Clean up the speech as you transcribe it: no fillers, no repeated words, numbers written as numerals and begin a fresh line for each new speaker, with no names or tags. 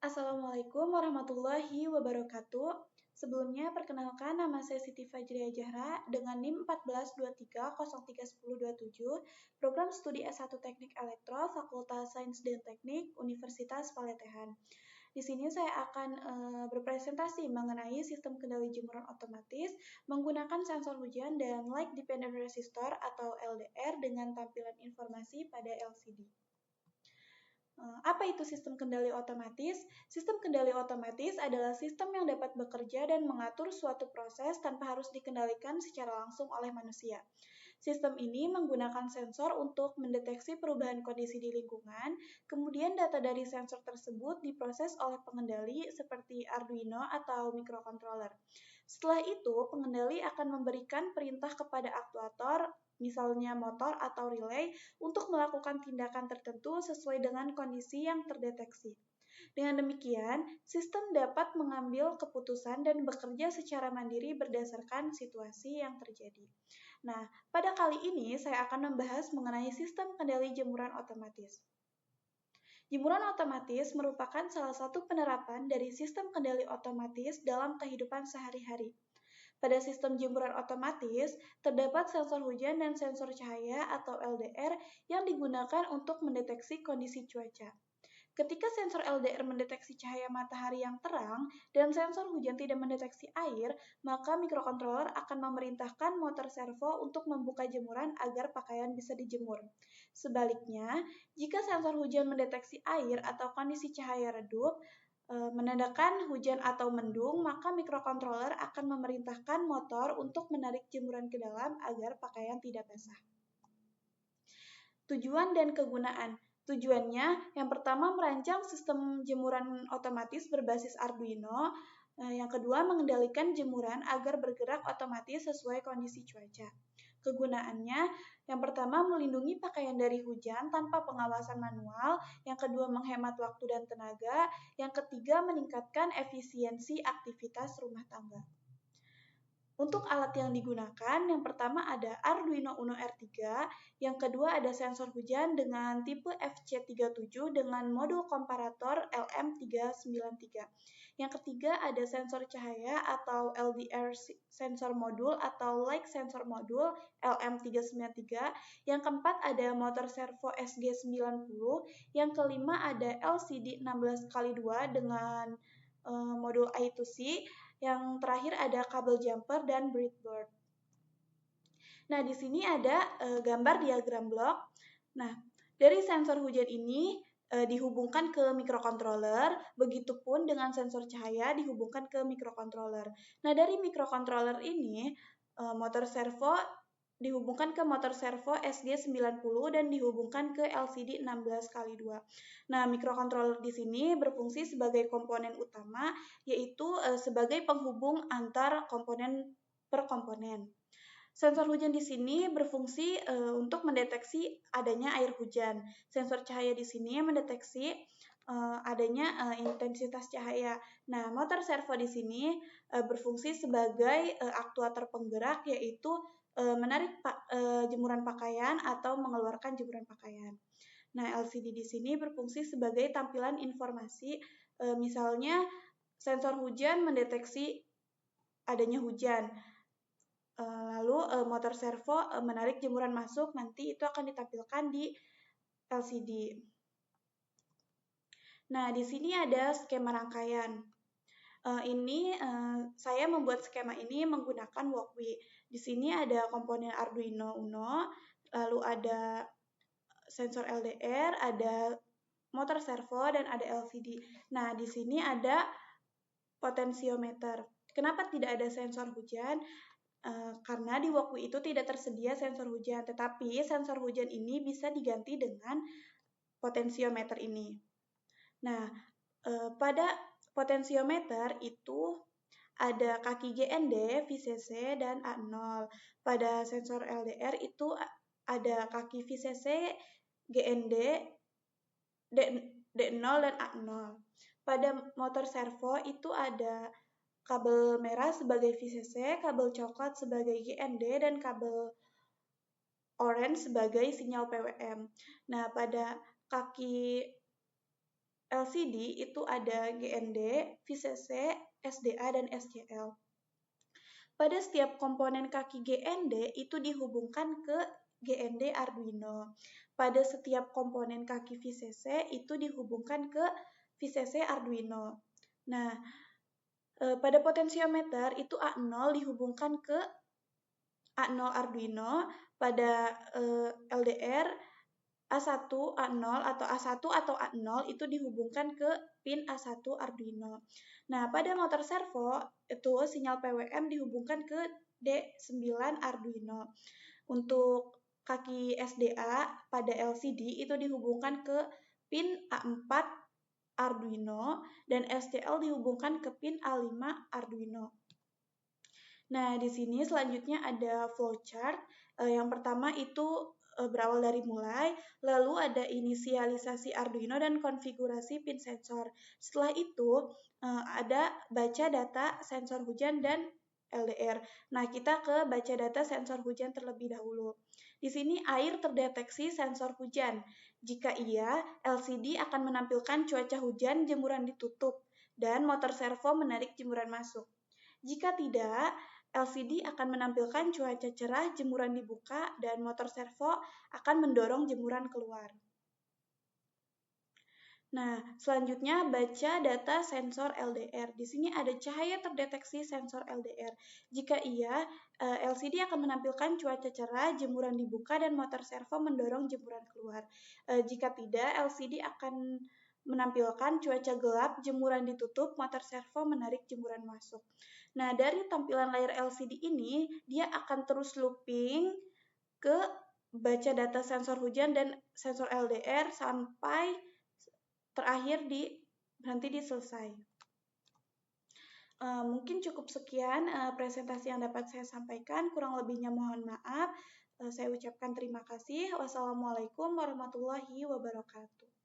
Assalamualaikum warahmatullahi wabarakatuh. Sebelumnya, perkenalkan nama saya Siti Fajriah Zahra dengan NIM 1423031027, Program Studi S1 Teknik Elektro, Fakultas Sains dan Teknik, Universitas Paletehan. Di sini saya akan berpresentasi mengenai sistem kendali jemuran otomatis menggunakan sensor hujan dan Light Dependent Resistor atau LDR dengan tampilan informasi pada LCD. Apa itu sistem kendali otomatis? Sistem kendali otomatis adalah sistem yang dapat bekerja dan mengatur suatu proses tanpa harus dikendalikan secara langsung oleh manusia. Sistem ini menggunakan sensor untuk mendeteksi perubahan kondisi di lingkungan, kemudian data dari sensor tersebut diproses oleh pengendali seperti Arduino atau microcontroller. Setelah itu, pengendali akan memberikan perintah kepada aktuator, misalnya motor atau relay, untuk melakukan tindakan tertentu sesuai dengan kondisi yang terdeteksi. Dengan demikian, sistem dapat mengambil keputusan dan bekerja secara mandiri berdasarkan situasi yang terjadi. Nah, pada kali ini saya akan membahas mengenai sistem kendali jemuran otomatis. Jemuran otomatis merupakan salah satu penerapan dari sistem kendali otomatis dalam kehidupan sehari-hari. Pada sistem jemuran otomatis, terdapat sensor hujan dan sensor cahaya atau LDR yang digunakan untuk mendeteksi kondisi cuaca. Ketika sensor LDR mendeteksi cahaya matahari yang terang dan sensor hujan tidak mendeteksi air, maka mikrokontroler akan memerintahkan motor servo untuk membuka jemuran agar pakaian bisa dijemur. Sebaliknya, jika sensor hujan mendeteksi air atau kondisi cahaya redup, menandakan hujan atau mendung, maka mikrokontroler akan memerintahkan motor untuk menarik jemuran ke dalam agar pakaian tidak basah. Tujuan dan kegunaan. Tujuannya, yang pertama merancang sistem jemuran otomatis berbasis Arduino, yang kedua mengendalikan jemuran agar bergerak otomatis sesuai kondisi cuaca. Kegunaannya, yang pertama melindungi pakaian dari hujan tanpa pengawasan manual, yang kedua menghemat waktu dan tenaga, yang ketiga meningkatkan efisiensi aktivitas rumah tangga. Untuk alat yang digunakan, yang pertama ada Arduino Uno R3, yang kedua ada sensor hujan dengan tipe FC37 dengan modul komparator LM393. Yang ketiga ada sensor cahaya atau LDR sensor modul atau Light Sensor Modul LM393. Yang keempat ada motor servo SG90. Yang kelima ada LCD 16x2 dengan modul I2C. Yang terakhir ada kabel jumper dan breadboard. Nah, di sini ada gambar diagram blok. Nah, dari sensor hujan ini dihubungkan ke mikrokontroler, begitupun dengan sensor cahaya dihubungkan ke mikrokontroler. Nah, dari mikrokontroler ini motor servo dihubungkan ke motor servo SG90 dan dihubungkan ke LCD 16x2. Nah, mikrokontroler di sini berfungsi sebagai komponen utama, yaitu sebagai penghubung antar komponen per komponen. Sensor hujan di sini berfungsi untuk mendeteksi adanya air hujan. Sensor cahaya di sini mendeteksi adanya intensitas cahaya. Nah, motor servo di sini berfungsi sebagai aktuator penggerak, yaitu menarik jemuran pakaian atau mengeluarkan jemuran pakaian. Nah, LCD di sini berfungsi sebagai tampilan informasi, misalnya sensor hujan mendeteksi adanya hujan. Lalu motor servo menarik jemuran masuk, nanti itu akan ditampilkan di LCD. Nah, di sini ada skema rangkaian. Saya membuat skema ini menggunakan Walkwi. Di sini ada komponen Arduino Uno, lalu ada sensor LDR, ada motor servo, dan ada LCD. Nah, di sini ada potensiometer. Kenapa tidak ada sensor hujan? Karena di Walkwi itu tidak tersedia sensor hujan, tetapi sensor hujan ini bisa diganti dengan potensiometer ini. Nah, pada potensiometer itu ada kaki GND, VCC, dan A0. Pada sensor LDR itu ada kaki VCC, GND, D0, dan A0. Pada motor servo itu ada kabel merah sebagai VCC, kabel coklat sebagai GND, dan kabel orange sebagai sinyal PWM. Nah, pada kaki LCD itu ada GND, VCC, SDA, dan SCL. Pada setiap komponen kaki GND itu dihubungkan ke GND Arduino. Pada setiap komponen kaki VCC itu dihubungkan ke VCC Arduino. Nah, pada potensiometer itu A0 dihubungkan ke A0 Arduino, pada LDR A1, A0 atau A1 atau A0 itu dihubungkan ke pin A1 Arduino. Nah, pada motor servo itu sinyal PWM dihubungkan ke D9 Arduino. Untuk kaki SDA pada LCD itu dihubungkan ke pin A4 Arduino dan SCL dihubungkan ke pin A5 Arduino. Nah, di sini selanjutnya ada flowchart. Yang pertama itu berawal dari mulai, lalu ada inisialisasi Arduino dan konfigurasi pin sensor. Setelah itu ada baca data sensor hujan dan LDR. Nah, kita ke baca data sensor hujan terlebih dahulu. Di sini air terdeteksi sensor hujan. Jika iya, LCD akan menampilkan cuaca hujan, jemuran ditutup, dan motor servo menarik jemuran masuk. Jika tidak, LCD akan menampilkan cuaca cerah, jemuran dibuka, dan motor servo akan mendorong jemuran keluar. Nah, selanjutnya baca data sensor LDR. Di sini ada cahaya terdeteksi sensor LDR. Jika iya, LCD akan menampilkan cuaca cerah, jemuran dibuka, dan motor servo mendorong jemuran keluar. Jika tidak, LCD akan menampilkan cuaca gelap, jemuran ditutup, motor servo menarik jemuran masuk. Nah, dari tampilan layar LCD ini, dia akan terus looping ke baca data sensor hujan dan sensor LDR sampai terakhir berhenti di selesai. Mungkin cukup sekian presentasi yang dapat saya sampaikan, kurang lebihnya mohon maaf. Saya ucapkan terima kasih. Wassalamualaikum warahmatullahi wabarakatuh.